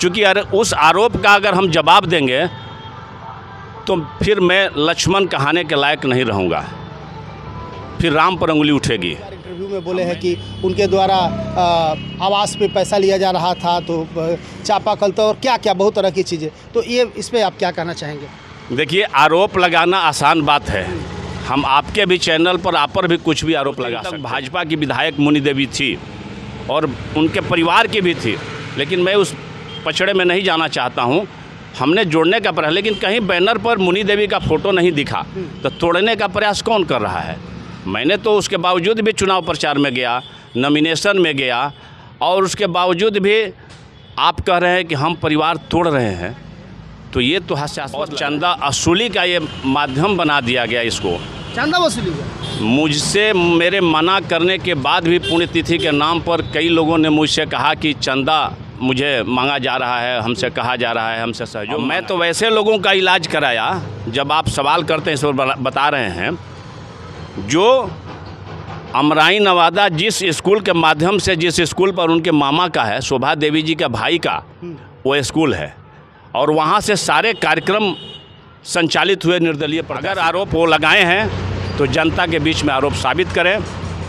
चूँकि उस आरोप का अगर हम जवाब देंगे तो फिर मैं लक्ष्मण कहाने के लायक नहीं रहूँगा, फिर राम पर उंगली उठेगी। इंटरव्यू में बोले हैं कि उनके द्वारा आवास पे पैसा लिया जा रहा था, तो चापाकल तो और क्या क्या बहुत तरह की चीज़ें, तो ये इस पर आप क्या कहना चाहेंगे? देखिए, आरोप लगाना आसान बात है। हम आपके भी चैनल पर आप पर भी कुछ भी आरोप लगा सकते हैं। भाजपा की विधायक मुनि देवी थी और उनके परिवार की भी थी, लेकिन मैं उस पचड़े में नहीं जाना चाहता हूँ। हमने जोड़ने का प्रयास, लेकिन कहीं बैनर पर मुनि देवी का फ़ोटो नहीं दिखा, तो तोड़ने का प्रयास कौन कर रहा है? मैंने तो उसके बावजूद भी चुनाव प्रचार में गया, नॉमिनेशन में गया, और उसके बावजूद भी आप कह रहे हैं कि हम परिवार तोड़ रहे हैं, तो ये तो हास्यास्पद। और चंदा वसूली का ये माध्यम बना दिया गया इसको। चंदा वसूली मुझसे मेरे मना करने के बाद भी पुण्यतिथि के नाम पर कई लोगों ने मुझसे कहा कि चंदा मुझे मांगा जा रहा है, हमसे कहा जा रहा है, हमसे सहयोग। मैं तो वैसे लोगों का इलाज कराया, जब आप सवाल करते हैं इस पर बता रहे हैं, जो अमराई नवादा जिस स्कूल के माध्यम से, जिस स्कूल पर उनके मामा का है, शोभा देवी जी का भाई का वो स्कूल है, और वहाँ से सारे कार्यक्रम संचालित हुए निर्दलीय। अगर आरोप वो लगाए हैं तो जनता के बीच में आरोप साबित करें,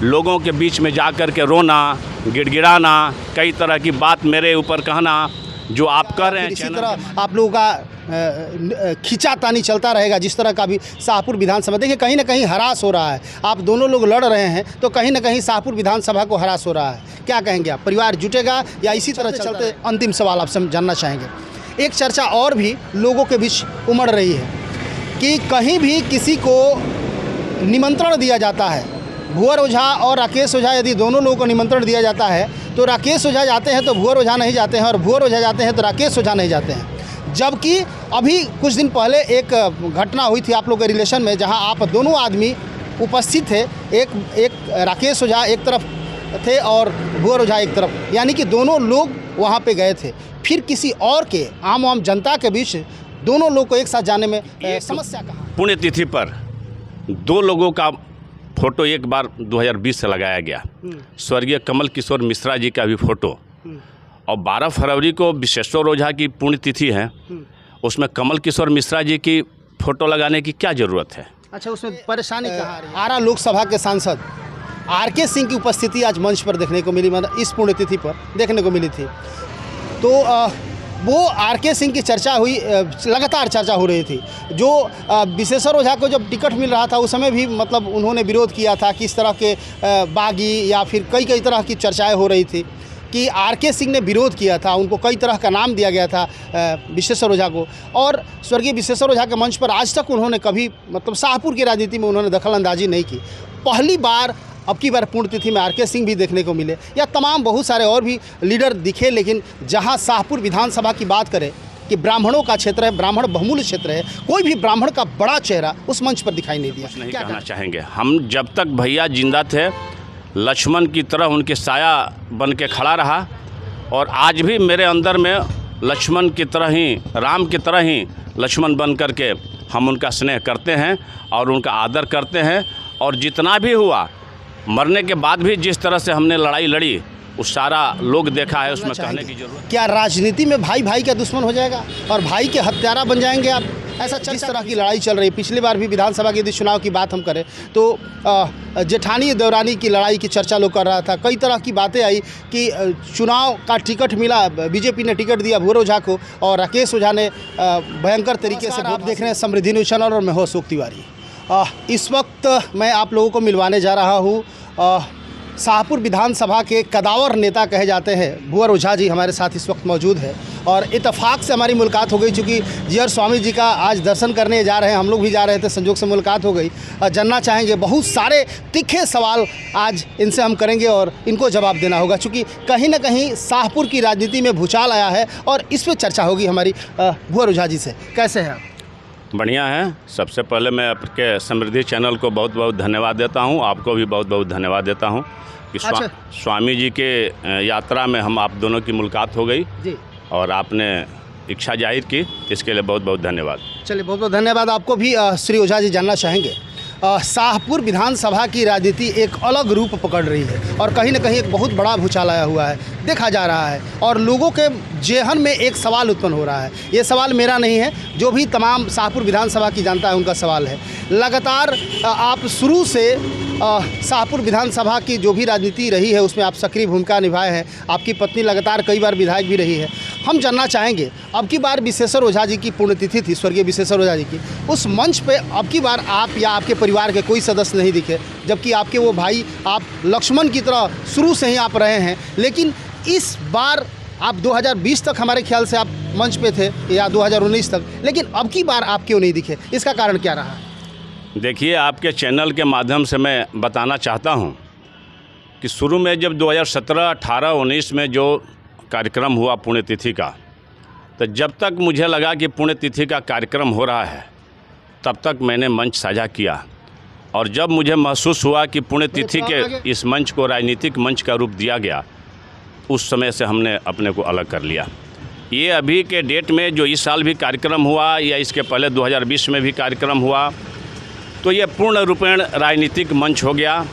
लोगों के बीच में जाकर के रोना, गिड़गिड़ाना, कई तरह की बात मेरे ऊपर कहना जो आप कर रहे हैं। इसी तरह आप लोगों का खींचातानी चलता रहेगा, जिस तरह का भी शाहपुर विधानसभा, देखिए कहीं ना कहीं हरास हो रहा है। आप दोनों लोग लड़ रहे हैं तो कहीं ना कहीं शाहपुर विधानसभा को हरास हो रहा है। क्या कहेंगे आप? परिवार जुटेगा या इसी तरह चलते? अंतिम सवाल आपसे जानना चाहेंगे। एक चर्चा और भी लोगों के बीच उमड़ रही है कि कहीं भी किसी को निमंत्रण दिया जाता है, भुवर ओझा और राकेश ओझा, यदि दोनों लोगों को निमंत्रण दिया जाता है तो राकेश ओझा जाते हैं तो भुवर ओझा नहीं जाते हैं, और भुवर ओझा जाते हैं तो राकेश ओझा नहीं जाते हैं। जबकि अभी कुछ दिन पहले एक घटना हुई थी आप लोगों के रिलेशन में, जहां आप दोनों आदमी उपस्थित थे। एक राकेश ओझा एक तरफ थे और भुवर ओझा एक तरफ, यानी कि दोनों लोग वहां पे गए थे। फिर किसी और के आम जनता के बीच दोनों लोग को एक साथ जाने में समस्या कहाँ? पुण्यतिथि पर दो लोगों का फोटो एक बार 2020 से लगाया गया, स्वर्गीय कमल किशोर मिश्रा जी का भी फोटो, और 12 फरवरी को विश्वेश्वर ओझा की पुण्यतिथि है, उसमें कमल किशोर मिश्रा जी की फ़ोटो लगाने की क्या ज़रूरत है? अच्छा, उसमें परेशानी कहाँ आ रही है? आरा लोकसभा के सांसद आरके सिंह की उपस्थिति आज मंच पर देखने को मिली, मतलब इस पुण्यतिथि पर देखने को मिली थी। तो वो आरके सिंह की चर्चा हुई, लगातार चर्चा हो रही थी। जो विश्वेश्वर ओझा को जब टिकट मिल रहा था उस समय भी मतलब उन्होंने विरोध किया था कि इस तरह के बागी या फिर कई तरह की चर्चाएं हो रही थी कि आरके सिंह ने विरोध किया था, उनको कई तरह का नाम दिया गया था विश्वेश्वर ओझा को। और स्वर्गीय विश्वेश्वर ओझा के मंच पर आज तक उन्होंने कभी मतलब शाहपुर की राजनीति में उन्होंने दखल अंदाजी नहीं की। पहली बार अब की बार पुण्यतिथि में आरके सिंह भी देखने को मिले, या तमाम बहुत सारे और भी लीडर दिखे। लेकिन जहां शाहपुर विधानसभा की बात करें कि ब्राह्मणों का क्षेत्र है, ब्राह्मण बहुमूल्य क्षेत्र है, कोई भी ब्राह्मण का बड़ा चेहरा उस मंच पर दिखाई नहीं दिया। नहीं कहना चाहेंगे, हम जब तक भैया जिंदा थे लक्ष्मण की तरह उनके साया बन के खड़ा रहा, और आज भी मेरे अंदर में लक्ष्मण की तरह ही, राम की तरह ही लक्ष्मण बन करके हम उनका स्नेह करते हैं और उनका आदर करते हैं। और जितना भी हुआ, मरने के बाद भी जिस तरह से हमने लड़ाई लड़ी वो सारा लोग देखा है, उसमें कहने की जरूरत। क्या राजनीति में भाई भाई का दुश्मन हो जाएगा और भाई के हत्यारा बन जाएंगे आप? ऐसा जिस तरह की लड़ाई चल रही है, पिछली बार भी विधानसभा के यदि चुनाव की बात हम करें तो जेठानी देवरानी की लड़ाई की चर्चा लोग कर रहा था। कई तरह की बातें आई कि चुनाव का टिकट मिला, बीजेपी ने टिकट दिया भुवर ओझा को और राकेश ओझा ने भयंकर तरीके से वोट देख रहे हैं समृद्धि न्यूज़ चैनल, और मैं हूं अशोक तिवारी। इस वक्त मैं आप लोगों को मिलवाने जा रहा हूँ शाहपुर विधानसभा के कदावर नेता कहे जाते हैं भुवर ओझा जी हमारे साथ इस वक्त मौजूद है, और इत्तेफाक से हमारी मुलाकात हो गई। चूँकि जीयर स्वामी जी का आज दर्शन करने जा रहे हैं, हम लोग भी जा रहे थे, संजोग से मुलाकात हो गई। जानना चाहेंगे, बहुत सारे तीखे सवाल आज इनसे हम करेंगे और इनको जवाब देना होगा, चूँकि कहीं ना कहीं शाहपुर की राजनीति में भूचाल आया है और इस पर चर्चा होगी हमारी भुवर ओझा जी से। कैसे हैं आप? बढ़िया है। सबसे पहले मैं आपके समृद्धि चैनल को बहुत बहुत धन्यवाद देता हूं, आपको भी बहुत बहुत धन्यवाद देता हूं कि स्वामी जी के यात्रा में हम आप दोनों की मुलाकात हो गई जी, और आपने इच्छा जाहिर की, इसके लिए बहुत बहुत धन्यवाद। चलिए, बहुत बहुत धन्यवाद आपको भी। श्री ओझा जी, जानना चाहेंगे शाहपुर विधानसभा की राजनीति एक अलग रूप पकड़ रही है और कहीं न कहीं एक बहुत बड़ा भूचाल आया हुआ है, देखा जा रहा है और लोगों के जेहन में एक सवाल उत्पन्न हो रहा है। ये सवाल मेरा नहीं है, जो भी तमाम शाहपुर विधानसभा की जनता है उनका सवाल है। लगातार आप शुरू से शाहपुर विधानसभा की जो भी राजनीति रही है उसमें आप सक्रिय भूमिका निभाए हैं। आपकी पत्नी लगातार कई बार विधायक भी रही है। हम जानना चाहेंगे, अब की बार विश्वेश्वर ओझा जी की पुण्यतिथि थी, स्वर्गीय विश्वेश्वर ओझा जी की, उस मंच पे अब की बार आप या आपके परिवार के कोई सदस्य नहीं दिखे, जबकि आपके वो भाई आप लक्ष्मण की तरह शुरू से ही आप रहे हैं। लेकिन इस बार आप 2020 तक हमारे ख्याल से आप मंच पे थे या 2019 तक, लेकिन अब की बार आप क्यों नहीं दिखे, इसका कारण क्या रहा? देखिए, आपके चैनल के माध्यम से मैं बताना चाहता हूं कि शुरू में जब 2017, 18, 19 में जो कार्यक्रम हुआ पुण्यतिथि का, तो जब तक मुझे लगा कि पुण्यतिथि का कार्यक्रम हो रहा है तब तक मैंने मंच साझा किया, और जब मुझे महसूस हुआ कि पुण्यतिथि के इस मंच को राजनीतिक मंच का रूप दिया गया, उस समय से हमने अपने को अलग कर लिया। ये अभी के डेट में जो इस साल भी कार्यक्रम हुआ या इसके पहले 2020 में भी कार्यक्रम हुआ, तो ये पूर्ण रूपेण राजनीतिक मंच हो गया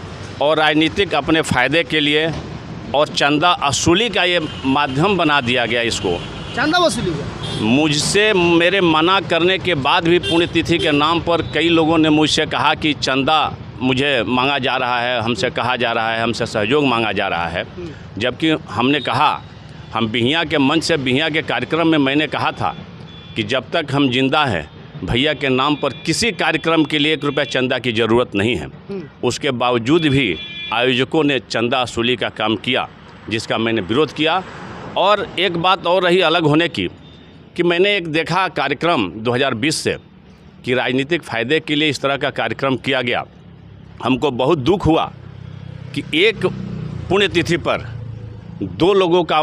और राजनीतिक अपने फ़ायदे के लिए और चंदा वसूली का ये माध्यम बना दिया गया। इसको चंदा वसूली मुझसे मेरे मना करने के बाद भी पुण्यतिथि के नाम पर कई लोगों ने मुझसे कहा कि चंदा मुझे मांगा जा रहा है, हमसे कहा जा रहा है, हमसे सहयोग मांगा जा रहा है। जबकि हमने कहा, हम बिहियाँ के मंच से बिहियाँ के कार्यक्रम में मैंने कहा था कि जब तक हम जिंदा हैं भैया के नाम पर किसी कार्यक्रम के लिए 1 रुपया चंदा की ज़रूरत नहीं है। उसके बावजूद भी आयोजकों ने चंदा वसूली का काम किया, जिसका मैंने विरोध किया। और एक बात और रही अलग होने की कि मैंने एक देखा कार्यक्रम 2020 से कि राजनीतिक फ़ायदे के लिए इस तरह का कार्यक्रम किया गया। हमको बहुत दुख हुआ कि एक पुण्यतिथि पर 2 लोगों का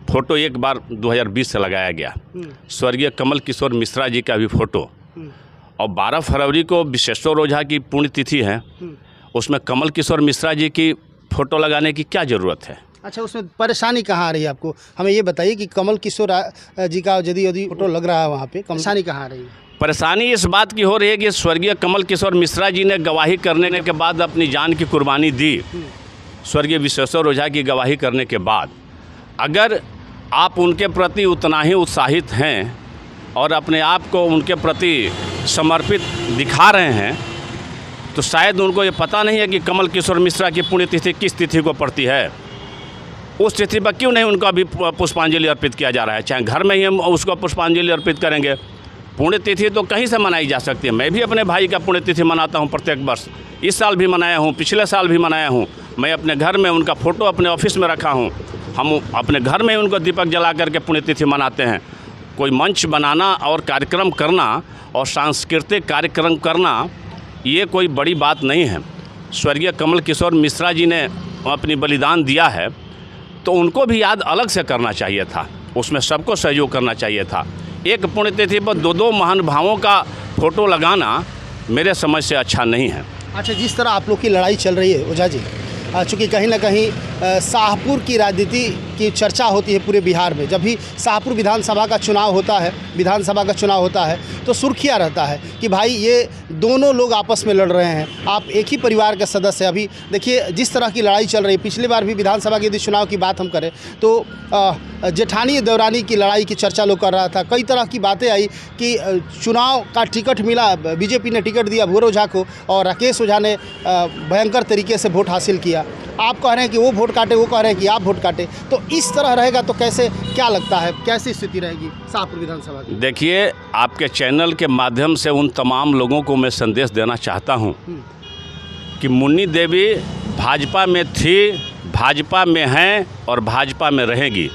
फ़ोटो एक बार 2020 से लगाया गया, स्वर्गीय कमल किशोर मिश्रा जी का भी फ़ोटो, और 12 फरवरी को विश्वेश्वर ओझा की पुण्यतिथि है, उसमें कमल किशोर मिश्रा जी की फ़ोटो लगाने की क्या ज़रूरत है? अच्छा, उसमें परेशानी कहाँ आ रही है आपको? हमें ये बताइए कि कमल किशोर जी का यदि फ़ोटो लग रहा है वहाँ पे, परेशानी कहाँ आ रही है? परेशानी इस बात की हो रही है कि स्वर्गीय कमल किशोर मिश्रा जी ने गवाही करने के बाद अपनी जान की कुर्बानी दी। स्वर्गीय विश्वेश्वर ओझा की गवाही करने के बाद अगर आप उनके प्रति उतना ही उत्साहित हैं और अपने आप को उनके प्रति समर्पित दिखा रहे हैं, तो शायद उनको ये पता नहीं है कि कमल किशोर मिश्रा की पुण्यतिथि किस तिथि को पड़ती है। उस तिथि पर क्यों नहीं उनका भी पुष्पांजलि अर्पित किया जा रहा है? चाहे घर में ही हम उसको पुष्पांजलि अर्पित करेंगे। पुण्यतिथि तो कहीं से मनाई जा सकती है। मैं भी अपने भाई का पुण्यतिथि मनाता हूँ प्रत्येक वर्ष। इस साल भी मनाया हूँ, पिछले साल भी मनाया हूँ। मैं अपने घर में उनका फ़ोटो अपने ऑफिस में रखा हूँ। हम अपने घर में उनको दीपक जला करके पुण्यतिथि मनाते हैं। कोई मंच बनाना और कार्यक्रम करना और सांस्कृतिक कार्यक्रम करना ये कोई बड़ी बात नहीं है। स्वर्गीय कमल किशोर मिश्रा जी ने अपनी बलिदान दिया है, तो उनको भी याद अलग से करना चाहिए था, उसमें सबको सहयोग करना चाहिए था। एक पुण्यतिथि पर 2-2 महानुभावों का फ़ोटो लगाना मेरे समझ से अच्छा नहीं है। अच्छा, जिस तरह आप लोग की लड़ाई चल रही है ओझा जी, चूँकि कहीं ना कहीं शाहपुर की राजनीति की चर्चा होती है पूरे बिहार में। जब भी शाहपुर विधानसभा का चुनाव होता है तो सुर्खियाँ रहता है कि भाई ये दोनों लोग आपस में लड़ रहे हैं, आप एक ही परिवार के सदस्य हैं। अभी देखिए जिस तरह की लड़ाई चल रही है, पिछली बार भी विधानसभा के यदि चुनाव की बात हम करें तो जेठानी देवरानी की लड़ाई की चर्चा लोग कर रहा था। कई तरह की बातें आई कि चुनाव का टिकट मिला, बीजेपी ने टिकट दिया भूर ओझा को और राकेश ओझा ने भयंकर तरीके से वोट हासिल किया। आप कह रहे हैं कि वो वोट काटे, वो कह रहे हैं कि आप वोट काटे। तो इस तरह रहेगा तो कैसे, क्या लगता है कैसी स्थिति रहेगी शाहपुर विधानसभा की? देखिए, आपके चैनल के माध्यम से उन तमाम लोगों को मैं संदेश देना चाहता हूं कि मुन्नी देवी भाजपा में थी, भाजपा में हैं और भाजपा में रहेगी।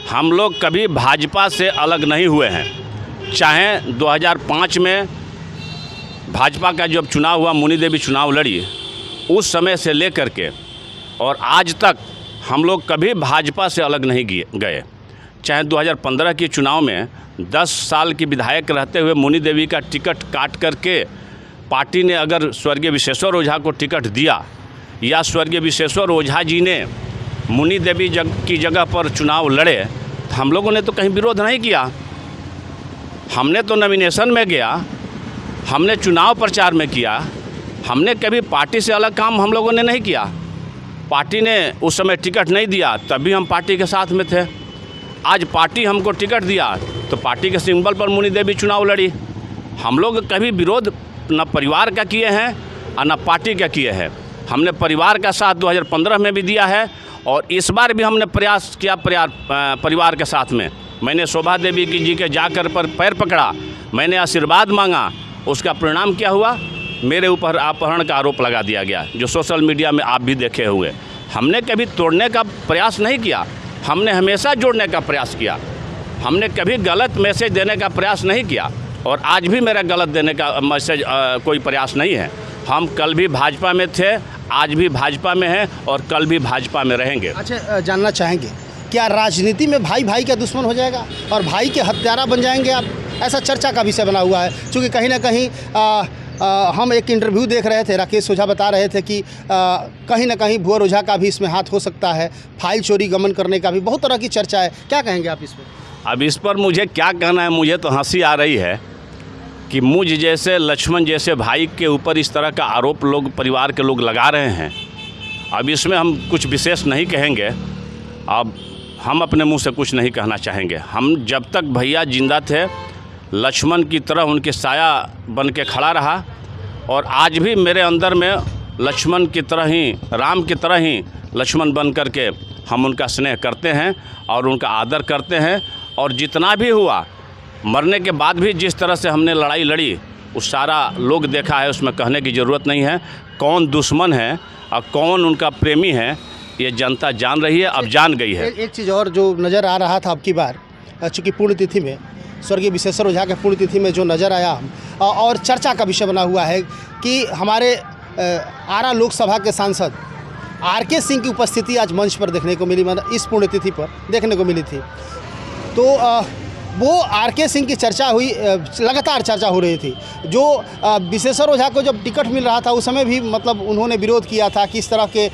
हम लोग कभी भाजपा से अलग नहीं हुए हैं। चाहे 2005 में भाजपा का जब चुनाव हुआ, मुन्नी देवी चुनाव लड़ी, उस समय से लेकर के और आज तक हम लोग कभी भाजपा से अलग नहीं गए। चाहे 2015 के चुनाव में 10 साल की विधायक रहते हुए मुन्नी देवी का टिकट काट करके पार्टी ने अगर स्वर्गीय विश्वेश्वर ओझा को टिकट दिया या स्वर्गीय विश्वेश्वर ओझा जी ने मुन्नी देवी की जगह पर चुनाव लड़े, तो हम लोगों ने तो कहीं विरोध नहीं किया। हमने तो नॉमिनेशन में गया, हमने चुनाव प्रचार में किया, हमने कभी पार्टी से अलग काम हम लोगों ने नहीं किया। पार्टी ने उस समय टिकट नहीं दिया, तब भी हम पार्टी के साथ में थे। आज पार्टी हमको टिकट दिया तो पार्टी के सिंबल पर मुनि देवी चुनाव लड़ी। हम लोग कभी विरोध न परिवार का किए हैं और न पार्टी का किए हैं। हमने परिवार का साथ 2015 में भी दिया है और इस बार भी हमने प्रयास किया परिवार के साथ में। मैंने शोभा देवी जी के जाकर पर पैर पकड़ा, मैंने आशीर्वाद मांगा। उसका परिणाम क्या हुआ? मेरे ऊपर अपहरण का आरोप लगा दिया गया, जो सोशल मीडिया में आप भी देखे हुए। हमने कभी तोड़ने का प्रयास नहीं किया, हमने हमेशा जोड़ने का प्रयास किया। हमने कभी गलत मैसेज देने का प्रयास नहीं किया और आज भी मेरा गलत देने का मैसेज कोई प्रयास नहीं है। हम कल भी भाजपा में थे, आज भी भाजपा में हैं और कल भी भाजपा में रहेंगे। अच्छा, जानना चाहेंगे क्या राजनीति में भाई भाई का दुश्मन हो जाएगा और भाई के हत्यारा बन जाएंगे आप? ऐसा चर्चा का विषय बना हुआ है, क्योंकि कहीं ना कहीं हम एक इंटरव्यू देख रहे थे, राकेश ओझा बता रहे थे कि कहीं ना कहीं भुअर ओझा का भी इसमें हाथ हो सकता है, फाइल चोरी गमन करने का भी बहुत तरह की चर्चा है। क्या कहेंगे आप इस पर? अब इस पर मुझे क्या कहना है, मुझे तो हंसी आ रही है कि मुझ जैसे लक्ष्मण जैसे भाई के ऊपर इस तरह का आरोप लोग परिवार के लोग लगा रहे हैं। अब इसमें हम कुछ विशेष नहीं कहेंगे, अब हम अपने मुंह से कुछ नहीं कहना चाहेंगे। हम जब तक भैया जिंदा थे लक्ष्मण की तरह उनके साया बन के खड़ा रहा और आज भी मेरे अंदर में लक्ष्मण की तरह ही, राम की तरह ही लक्ष्मण बन कर के हम उनका स्नेह करते हैं और उनका आदर करते हैं। और जितना भी हुआ, मरने के बाद भी जिस तरह से हमने लड़ाई लड़ी, वो सारा लोग देखा है, उसमें कहने की ज़रूरत नहीं है। कौन दुश्मन है और कौन उनका प्रेमी है, ये जनता जान रही है, अब जान गई है। एक चीज़ और जो नज़र आ रहा था अब की बार, चूँकि पुण्यतिथि में स्वर्गीय विश्वेश्वर ओझा के पुण्यतिथि में जो नज़र आया और चर्चा का विषय बना हुआ है कि हमारे आरा लोकसभा के सांसद आर.के. सिंह की उपस्थिति आज मंच पर देखने को मिली, मतलब इस पुण्यतिथि पर देखने को मिली थी। तो वो आर.के. सिंह की चर्चा हुई, लगातार चर्चा हो रही थी। जो विश्वेश्वर ओझा को जब टिकट मिल रहा था उस समय भी मतलब उन्होंने विरोध किया था कि इस तरह के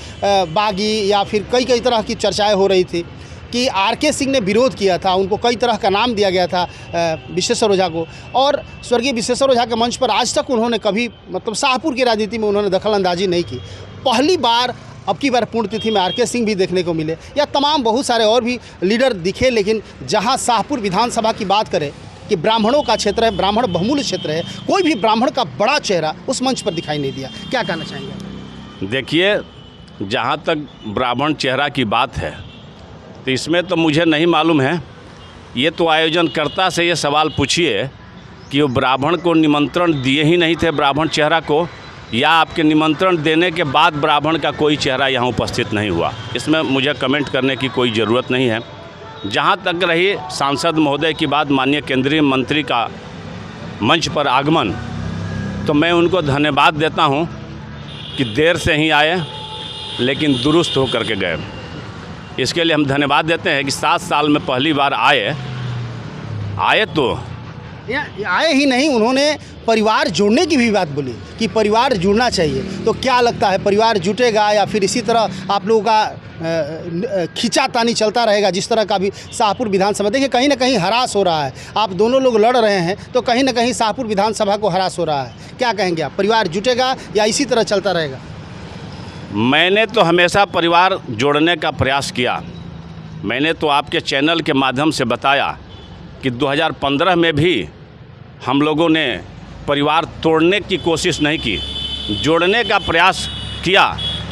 बागी या फिर कई तरह की चर्चाएं हो रही थी कि आर.के. सिंह ने विरोध किया था, उनको कई तरह का नाम दिया गया था विश्वेश्वर ओझा को। और स्वर्गीय विश्वेश्वर ओझा के मंच पर आज तक उन्होंने कभी मतलब शाहपुर की राजनीति में उन्होंने दखल अंदाजी नहीं की। पहली बार अब की बार पुण्यतिथि में आर.के. सिंह भी देखने को मिले, या तमाम बहुत सारे और भी लीडर दिखे। लेकिन जहां शाहपुर विधानसभा की बात करें कि ब्राह्मणों का क्षेत्र है, ब्राह्मण बहुमूल्य क्षेत्र है, कोई भी ब्राह्मण का बड़ा चेहरा उस मंच पर दिखाई नहीं दिया। क्या कहना चाहेंगे? देखिए, जहाँ तक ब्राह्मण चेहरा की बात है तो इसमें तो मुझे नहीं मालूम है। ये तो आयोजनकर्ता से ये सवाल पूछिए कि वो ब्राह्मण को निमंत्रण दिए ही नहीं थे ब्राह्मण चेहरा को, या आपके निमंत्रण देने के बाद ब्राह्मण का कोई चेहरा यहाँ उपस्थित नहीं हुआ। इसमें मुझे कमेंट करने की कोई ज़रूरत नहीं है। जहाँ तक रही सांसद महोदय की बात, माननीय केंद्रीय मंत्री का मंच पर आगमन, तो मैं उनको धन्यवाद देता हूँ कि देर से ही आए लेकिन दुरुस्त होकर के गए। इसके लिए हम धन्यवाद देते हैं कि 7 साल में पहली बार आए तो आए ही नहीं, उन्होंने परिवार जुड़ने की भी बात बोली कि परिवार जुड़ना चाहिए। तो क्या लगता है, परिवार जुटेगा या फिर इसी तरह आप लोगों का खींचातानी चलता रहेगा जिस तरह का भी शाहपुर विधानसभा? देखिए, कहीं ना कहीं हरास हो रहा है, आप दोनों लोग लड़ रहे हैं तो कहीं ना कहीं शाहपुर विधानसभा को हरास हो रहा है। क्या कहेंगे आप, परिवार जुटेगा या इसी तरह चलता रहेगा? मैंने तो हमेशा परिवार जोड़ने का प्रयास किया। मैंने तो आपके चैनल के माध्यम से बताया कि 2015 में भी हम लोगों ने परिवार तोड़ने की कोशिश नहीं की, जोड़ने का प्रयास किया।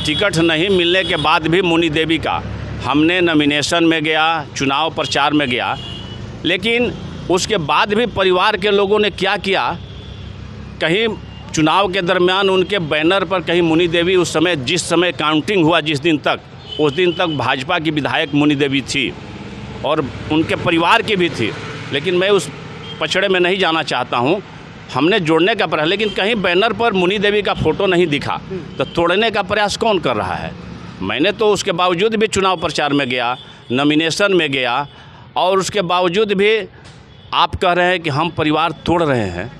टिकट नहीं मिलने के बाद भी मुनि देवी का हमने नॉमिनेशन में गया, चुनाव प्रचार में गया, लेकिन उसके बाद भी परिवार के लोगों ने क्या किया, कहीं चुनाव के दरमियान उनके बैनर पर कहीं मुनि देवी, उस समय जिस समय काउंटिंग हुआ जिस दिन तक, उस दिन तक भाजपा की विधायक मुनि देवी थी और उनके परिवार की भी थी, लेकिन मैं उस पछड़े में नहीं जाना चाहता हूं। हमने जोड़ने का प्रयास, लेकिन कहीं बैनर पर मुनि देवी का फ़ोटो नहीं दिखा, तो तोड़ने का प्रयास कौन कर रहा है? मैंने तो उसके बावजूद भी चुनाव प्रचार में गया, नॉमिनेशन में गया, और उसके बावजूद भी आप कह रहे हैं कि हम परिवार तोड़ रहे हैं,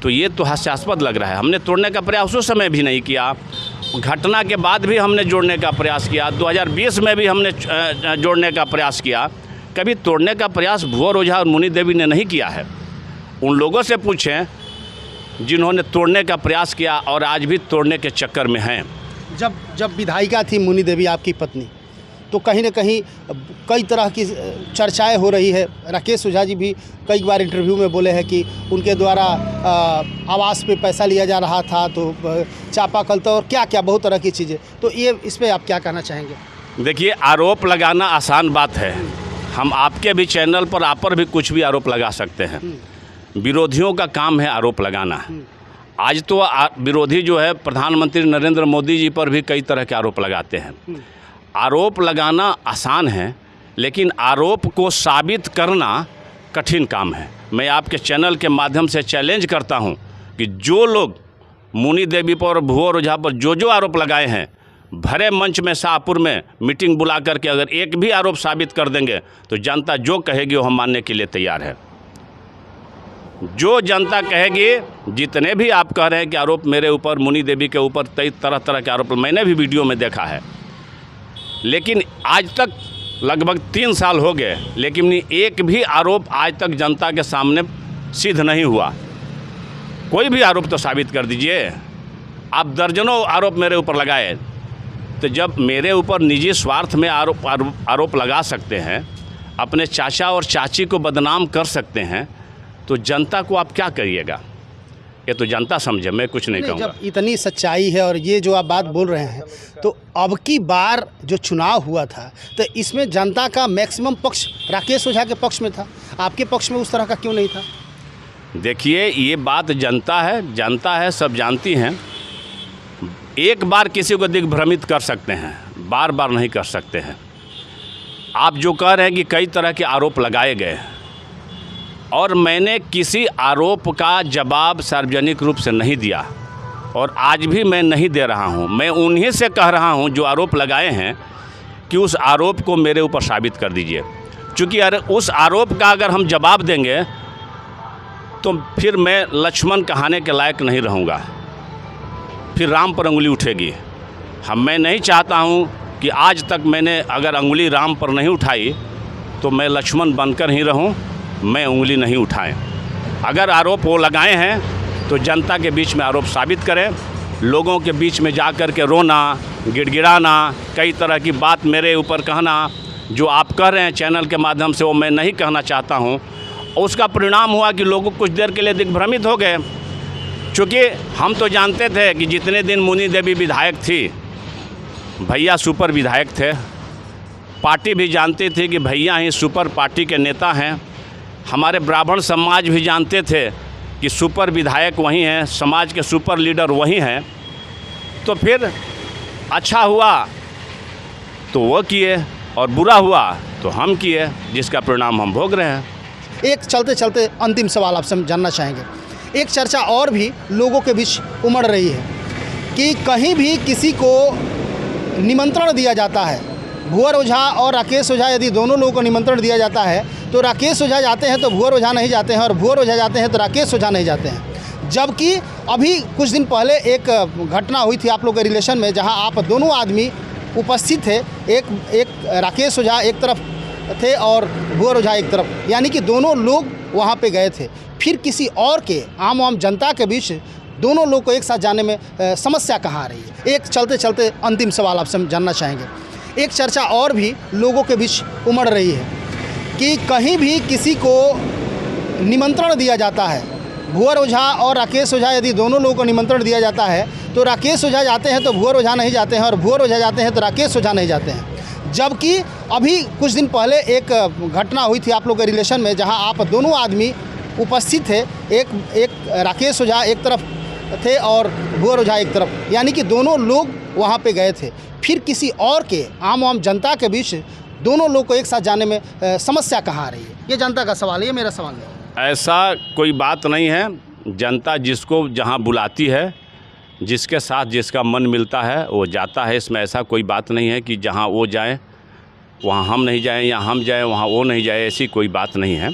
तो ये तो हास्यास्पद लग रहा है। हमने तोड़ने का प्रयास उस समय भी नहीं किया, घटना के बाद भी हमने जोड़ने का प्रयास किया, 2020 में भी हमने जोड़ने का प्रयास किया। कभी तोड़ने का प्रयास भुअर ओझा और मुनि देवी ने नहीं किया है। उन लोगों से पूछें जिन्होंने तोड़ने का प्रयास किया और आज भी तोड़ने के चक्कर में हैं। जब विधायिका थी मुनि देवी आपकी पत्नी, तो कहीं न कहीं कई तरह की चर्चाएं हो रही है। राकेश ओझा जी भी कई बार इंटरव्यू में बोले हैं कि उनके द्वारा आवास पे पैसा लिया जा रहा था, तो चापाकल तो और क्या क्या बहुत तरह की चीज़ें। तो ये इस पर आप क्या कहना चाहेंगे? देखिए, आरोप लगाना आसान बात है। हम आपके भी चैनल पर आप पर भी कुछ भी आरोप लगा सकते हैं। विरोधियों का काम है आरोप लगाना। आज तो विरोधी जो है प्रधानमंत्री नरेंद्र मोदी जी पर भी कई तरह के आरोप लगाते हैं। आरोप लगाना आसान है, लेकिन आरोप को साबित करना कठिन काम है। मैं आपके चैनल के माध्यम से चैलेंज करता हूं कि जो लोग मुनि देवी पर और भुवर ओझा पर जो आरोप लगाए हैं, भरे मंच में शाहपुर में मीटिंग बुला करके अगर एक भी आरोप साबित कर देंगे तो जनता जो कहेगी वो हम मानने के लिए तैयार है। जो जनता कहेगी, जितने भी आप कह रहे हैं कि आरोप मेरे ऊपर, मुनि देवी के ऊपर कई तरह तरह के आरोप मैंने भी वीडियो में देखा है, लेकिन आज तक लगभग 3 साल हो गए, लेकिन एक भी आरोप आज तक जनता के सामने सिद्ध नहीं हुआ। कोई भी आरोप तो साबित कर दीजिए। आप दर्जनों आरोप मेरे ऊपर लगाए, तो जब मेरे ऊपर निजी स्वार्थ में आरोप लगा सकते हैं, अपने चाचा और चाची को बदनाम कर सकते हैं, तो जनता को आप क्या करिएगा? ये तो जनता समझे, मैं कुछ नहीं कहूँगा। जब इतनी सच्चाई है और ये जो आप बात बोल रहे हैं, तो अब की बार जो चुनाव हुआ था, तो इसमें जनता का मैक्सिमम पक्ष राकेश ओझा के पक्ष में था, आपके पक्ष में उस तरह का क्यों नहीं था? देखिए, ये बात जनता है, सब जानती हैं। एक बार किसी को दिग्भ्रमित कर सकते हैं, बार बार नहीं कर सकते हैं। आप जो कह रहे हैं कि कई तरह के आरोप लगाए गए, और मैंने किसी आरोप का जवाब सार्वजनिक रूप से नहीं दिया, और आज भी मैं नहीं दे रहा हूं। मैं उन्हीं से कह रहा हूं जो आरोप लगाए हैं कि उस आरोप को मेरे ऊपर साबित कर दीजिए, क्योंकि उस आरोप का अगर हम जवाब देंगे तो फिर मैं लक्ष्मण कहाने के लायक नहीं रहूँगा, फिर राम पर उंगली उठेगी। मैं नहीं चाहता हूँ कि आज तक मैंने अगर उंगली राम पर नहीं उठाई तो मैं लक्ष्मण बनकर ही रहूँ, मैं उंगली नहीं उठाएं। अगर आरोप वो लगाए हैं तो जनता के बीच में आरोप साबित करें, लोगों के बीच में जा कर के रोना, गिड़गिड़ाना, कई तरह की बात मेरे ऊपर कहना, जो आप कह रहे हैं चैनल के माध्यम से, वो मैं नहीं कहना चाहता हूँ। उसका परिणाम हुआ कि लोग कुछ देर के लिए दिग्भ्रमित हो गए, क्योंकि हम तो जानते थे कि जितने दिन मुनि देवी विधायक थी, भैया सुपर विधायक थे। पार्टी भी जानती थी कि भैया ही सुपर पार्टी के नेता हैं। हमारे ब्राह्मण समाज भी जानते थे कि सुपर विधायक वही हैं, समाज के सुपर लीडर वही हैं। तो फिर अच्छा हुआ तो वो किए, और बुरा हुआ तो हम किए, जिसका परिणाम हम भोग रहे हैं। एक चलते चलते अंतिम सवाल आपसे जानना चाहेंगे। एक चर्चा और भी लोगों के बीच उमड़ रही है कि कहीं भी किसी को निमंत्रण दिया जाता है, भुवर ओझा और राकेश ओझा यदि दोनों लोगों को निमंत्रण दिया जाता है, तो राकेश ओझा जाते हैं तो भुवर ओझा नहीं जाते हैं, और भुवर ओझा जाते हैं तो राकेश ओझा नहीं जाते हैं। जबकि अभी कुछ दिन पहले एक घटना हुई थी आप लोग के रिलेशन में, जहां आप दोनों आदमी उपस्थित थे। एक राकेश ओझा एक तरफ थे और भुवर ओझा एक तरफ, यानी कि दोनों लोग वहां पे गए थे। फिर किसी और के आम जनता के बीच दोनों लोग को एक साथ जाने में समस्या कहाँ आ रही है? एक चलते चलते अंतिम सवाल आपसे जानना चाहेंगे। एक चर्चा और भी लोगों के बीच उमड़ रही है कि कहीं भी किसी को निमंत्रण दिया जाता है, भुवर ओझा और राकेश ओझा यदि दोनों लोगों को निमंत्रण दिया जाता है, तो राकेश ओझा जाते हैं तो भुवर ओझा नहीं जाते हैं, और भुवर ओझा जाते हैं तो राकेश ओझा नहीं जाते हैं। जबकि अभी कुछ दिन पहले एक घटना हुई थी आप लोग के रिलेशन में, जहां आप दोनों आदमी उपस्थित थे। एक राकेश ओझा एक तरफ थे और भुवर ओझा एक तरफ, यानी कि दोनों लोग वहां पे गए थे। फिर किसी और के आम जनता के बीच दोनों लोग को एक साथ जाने में समस्या कहाँ आ रही है? ये जनता का सवाल है, ये मेरा सवाल नहीं। ऐसा कोई बात नहीं है। जनता जिसको जहां बुलाती है, जिसके साथ जिसका मन मिलता है वो जाता है। इसमें ऐसा कोई बात नहीं है कि जहां वो जाएं वहां हम नहीं जाएं, या हम जाएं वहां वो नहीं जाए, ऐसी कोई बात नहीं है।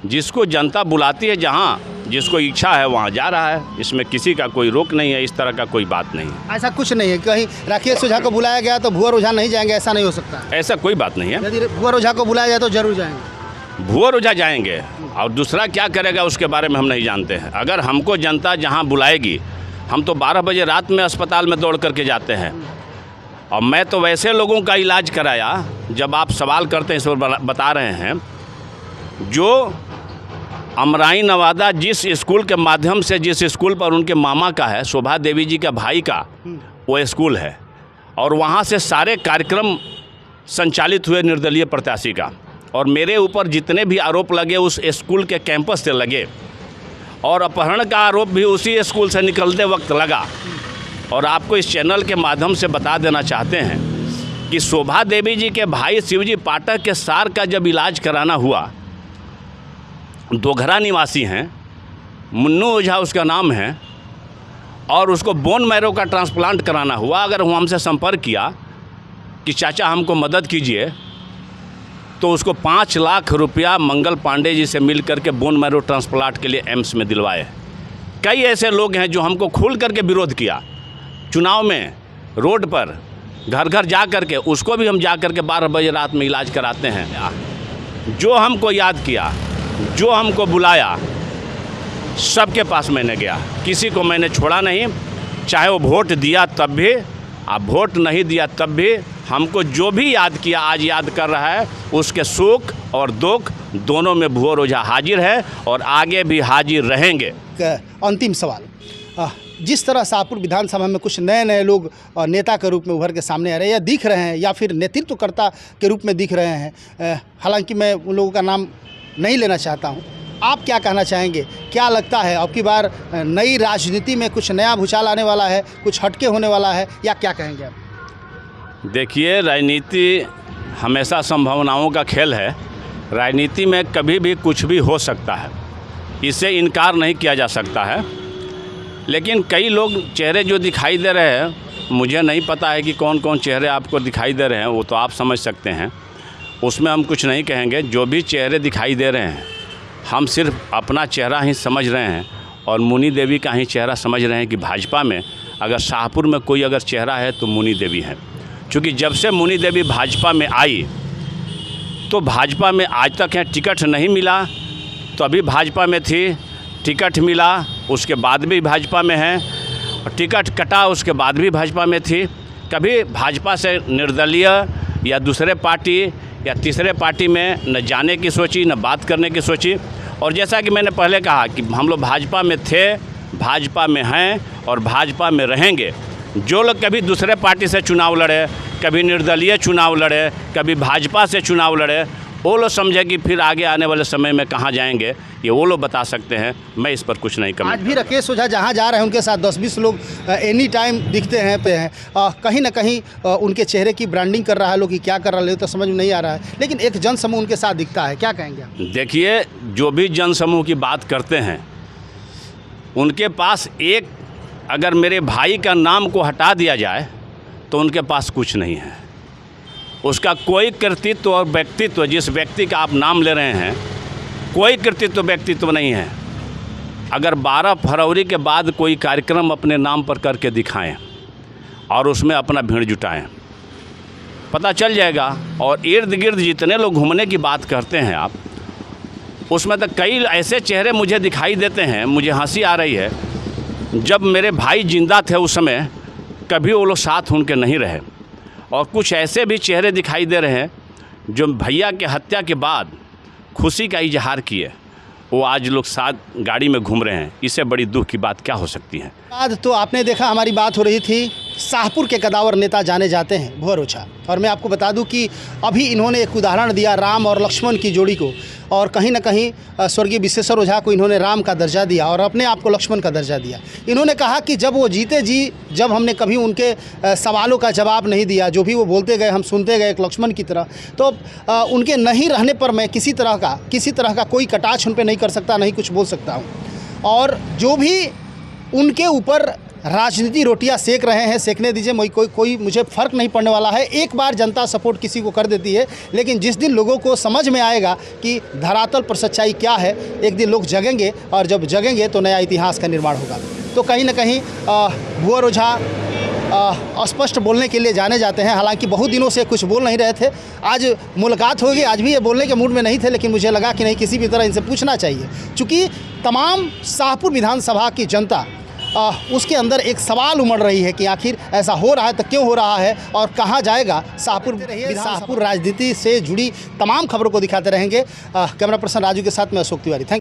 जिसको जनता बुलाती है, जहां जिसको इच्छा है वहां जा रहा है। इसमें किसी का कोई रोक नहीं है, इस तरह का कोई बात नहीं है। ऐसा कुछ नहीं है कहीं राकेश ओझा को बुलाया गया तो भुवर ओझा नहीं जाएंगे, ऐसा नहीं हो सकता? ऐसा कोई बात नहीं है। यदि भुवर ओझा को बुलाया जाए तो जरूर जाएंगे? भुअर ओझा जाएंगे और दूसरा क्या करेगा उसके बारे में हम नहीं जानते हैं। अगर हमको जनता जहाँ बुलाएगी, हम तो 12 बजे रात में अस्पताल में दौड़ करके जाते हैं। और मैं तो वैसे लोगों का इलाज कराया, जब आप सवाल करते हैं इस पर बता रहे हैं, जो अमराई नवादा जिस स्कूल के माध्यम से, जिस स्कूल पर उनके मामा का है, शोभा देवी जी का भाई का वो स्कूल है, और वहाँ से सारे कार्यक्रम संचालित हुए निर्दलीय प्रत्याशी का। और मेरे ऊपर जितने भी आरोप लगे उस स्कूल के कैंपस से लगे, और अपहरण का आरोप भी उसी स्कूल से निकलते वक्त लगा। और आपको इस चैनल के माध्यम से बता देना चाहते हैं कि शोभा देवी जी के भाई शिवजी पाठक के सार का जब इलाज कराना हुआ, दोघरा निवासी हैं, मुन्नू ओझा उसका नाम है, और उसको बोन मैरो का ट्रांसप्लांट कराना हुआ। अगर वो हमसे संपर्क किया कि चाचा हमको मदद कीजिए, तो उसको 5 लाख रुपया मंगल पांडे जी से मिल करके बोन मैरो ट्रांसप्लांट के लिए एम्स में दिलवाए। कई ऐसे लोग हैं जो हमको खुल करके विरोध किया चुनाव में, रोड पर घर घर जा करके, उसको भी हम जा करके 12 बजे रात में इलाज कराते हैं। जो हमको याद किया, जो हमको बुलाया, सबके पास मैंने गया, किसी को मैंने छोड़ा नहीं। चाहे वो वोट दिया तब भी, अब वोट नहीं दिया तब भी, हमको जो भी याद किया, आज याद कर रहा है, उसके सुख और दुख दोनों में भुअर ओझा हाजिर है और आगे भी हाजिर रहेंगे। अंतिम सवाल, जिस तरह शाहपुर विधानसभा में कुछ नए नए लोग नेता के रूप में उभर के सामने आ रहे हैं, या दिख रहे हैं, या फिर नेतृत्वकर्ता के रूप में दिख रहे हैं, हालांकि मैं उन लोगों का नाम नहीं लेना चाहता हूं, आप क्या कहना चाहेंगे? क्या लगता है अब की बार नई राजनीति में कुछ नया भूचाल आने वाला है, कुछ हटके होने वाला है, या क्या कहेंगे आप? देखिए, राजनीति हमेशा संभावनाओं का खेल है। राजनीति में कभी भी कुछ भी हो सकता है, इसे इनकार नहीं किया जा सकता है। लेकिन कई लोग चेहरे जो दिखाई दे रहे हैं, मुझे नहीं पता है कि कौन कौन चेहरे आपको दिखाई दे रहे हैं, वो तो आप समझ सकते हैं, उसमें हम कुछ नहीं कहेंगे। जो भी चेहरे दिखाई दे रहे हैं, हम सिर्फ अपना चेहरा ही समझ रहे हैं और मुनी देवी का ही चेहरा समझ रहे हैं कि भाजपा में अगर शाहपुर में कोई अगर चेहरा है तो मुनी देवी है। क्योंकि जब से मुनी देवी भाजपा में आई, तो भाजपा में आज तक है, टिकट नहीं मिला तो अभी भाजपा में थी, टिकट मिला उसके बाद भी भाजपा में है, और टिकट कटा उसके बाद भी भाजपा में थी। कभी भाजपा से निर्दलीय या दूसरे पार्टी या तीसरे पार्टी में न जाने की सोची, न बात करने की सोची। और जैसा कि मैंने पहले कहा कि हम लोग भाजपा में थे, भाजपा में हैं और भाजपा में रहेंगे। जो लोग कभी दूसरे पार्टी से चुनाव लड़े, कभी निर्दलीय चुनाव लड़े, कभी भाजपा से चुनाव लड़े, वो लोग समझे कि फिर आगे आने वाले समय में कहाँ जाएंगे, ये वो लोग बता सकते हैं। मैं इस पर कुछ नहीं करूँगा। आज भी राकेश ओझा जहाँ जा रहे हैं उनके साथ 10-20 लोग एनी टाइम दिखते हैं कहीं ना कहीं उनके चेहरे की ब्रांडिंग कर रहा है लोग, कि क्या कर रहा है तो समझ में नहीं आ रहा है, लेकिन एक जनसमूह उनके साथ दिखता है। क्या कहेंगे आप? देखिए, जो भी जनसमूह की बात करते हैं, उनके पास एक, अगर मेरे भाई का नाम को हटा दिया जाए तो उनके पास कुछ नहीं है। उसका कोई कृतित्व और व्यक्तित्व, जिस व्यक्ति का आप नाम ले रहे हैं, कोई कृतित्व व्यक्तित्व नहीं है। अगर 12 फरवरी के बाद कोई कार्यक्रम अपने नाम पर करके दिखाएं और उसमें अपना भीड़ जुटाएं, पता चल जाएगा। और इर्द गिर्द जितने लोग घूमने की बात करते हैं आप, उसमें तो कई ऐसे चेहरे मुझे दिखाई देते हैं, मुझे हंसी आ रही है। जब मेरे भाई जिंदा थे उस समय कभी वो लोग साथ उनके नहीं रहे, और कुछ ऐसे भी चेहरे दिखाई दे रहे हैं जो भैया के हत्या के बाद खुशी का इजहार किए, वो आज लोग साथ गाड़ी में घूम रहे हैं। इससे बड़ी दुख की बात क्या हो सकती है? आज तो आपने देखा, हमारी बात हो रही थी, शाहपुर के कदावर नेता जाने जाते हैं भुअर ओझा, और मैं आपको बता दूं कि अभी इन्होंने एक उदाहरण दिया राम और लक्ष्मण की जोड़ी को, और कहीं ना कहीं स्वर्गीय विश्वेश्वर ओझा को इन्होंने राम का दर्जा दिया और अपने आप को लक्ष्मण का दर्जा दिया। इन्होंने कहा कि जब वो जीते जी, जब हमने कभी उनके सवालों का जवाब नहीं दिया, जो भी वो बोलते गए हम सुनते गए एक लक्ष्मण की तरह, तो उनके नहीं रहने पर मैं किसी तरह का कोई कटाक्ष उन पर नहीं कर सकता, नहीं कुछ बोल सकता हूँ। और जो भी उनके ऊपर राजनीति रोटियां सेक रहे हैं, सेकने दीजिए, कोई मुझे फ़र्क नहीं पड़ने वाला है। एक बार जनता सपोर्ट किसी को कर देती है, लेकिन जिस दिन लोगों को समझ में आएगा कि धरातल पर सच्चाई क्या है, एक दिन लोग जगेंगे, और जब जगेंगे तो नया इतिहास का निर्माण होगा। तो कहीं ना कहीं भुअर ओझा स्पष्ट बोलने के लिए जाने जाते हैं। हालांकि बहुत दिनों से कुछ बोल नहीं रहे थे, आज मुलाकात होगी, आज भी ये बोलने के मूड में नहीं थे, लेकिन मुझे लगा कि नहीं, किसी भी तरह इनसे पूछना चाहिए। चूँकि तमाम शाहपुर विधानसभा की जनता उसके अंदर एक सवाल उमड़ रही है कि आखिर ऐसा हो रहा है तो क्यों हो रहा है और कहाँ जाएगा। शाहपुर राजनीति से जुड़ी तमाम खबरों को दिखाते रहेंगे। कैमरा पर्सन राजू के साथ मैं अशोक तिवारी। थैंक